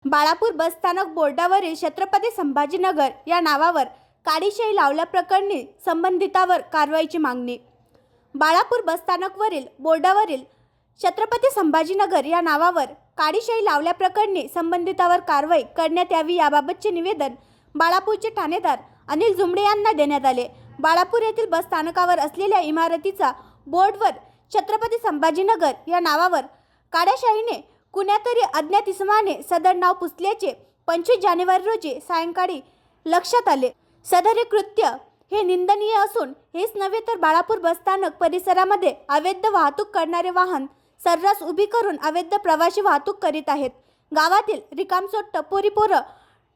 बाळापूर बसस्थानक बोर्डावरील छत्रपती संभाजीनगर या नावावर काळीशाई लावल्याप्रकरणी संबंधितावर कारवाईची मागणी। बाळापूर बसस्थानकवरील बोर्डावरील छत्रपती संभाजीनगर या नावावर काळीशाई लावल्याप्रकरणी संबंधितावर कारवाई करण्यात यावी याबाबतचे निवेदन बाळापूरचे ठाणेदार अनिल जुमडे यांना देण्यात आले। बाळापूर येथील बसस्थानकावर असलेल्या इमारतीचा बोर्डवर छत्रपती संभाजीनगर या नावावर काळ्याशाईने कुण्यातरी अज्ञात इसमाने सदर नाव पुसल्याचे 25 जानेवारी रोजी सायंकाळी लक्षात आले। सदर कृत्य हे निंदनीय असून हेच नव्हे तर बाळापूर बसस्थानक परिसरामध्ये अवैध वाहतूक करणारे वाहन सर्रास उभी करून अवैध प्रवासी वाहतूक करीत आहेत। गावातील रिकामचोट टपोरी पोरं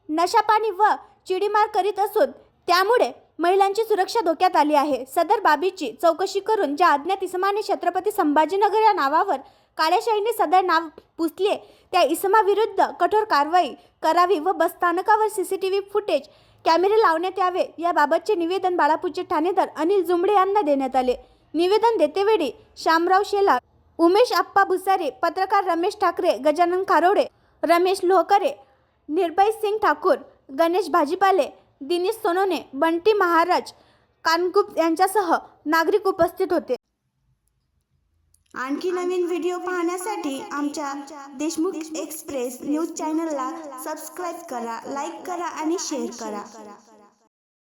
नशापाणी व चिडीमार करीत असून त्यामुळे महिलांची सुरक्षा धोक्यात आली आहे। सदर बाबीची चौकशी करून ज्या अज्ञात इसमाने छत्रपती संभाजीनगर या नावावर काळ्याशाईने सदर नाव पुसले त्या इसमाविरुद्ध कठोर कारवाई करावी व बसस्थानकावर सीसीटीव्ही फुटेज कॅमेरे लावण्यात यावे याबाबतचे निवेदन बाळापूरचे ठाणेदार अनिल जुमडे यांना देण्यात आले। निवेदन देतेवेळी शामराव शेलार, उमेश आप्पा भुसारे, पत्रकार रमेश ठाकरे, गजानन खारोडे, रमेश लोहकरे, निर्भय सिंग ठाकूर, गणेश भाजीपाले, दिनेश सोनोने, बंटी महाराज कानगुप्त यांच्यासह नागरिक उपस्थित होते। आणखी नवीन व्हिडिओ पाहण्यासाठी आमच्या देशमुख एक्सप्रेस न्यूज चॅनलला सबस्क्राईब करा, लाईक करा आणि शेअर करा।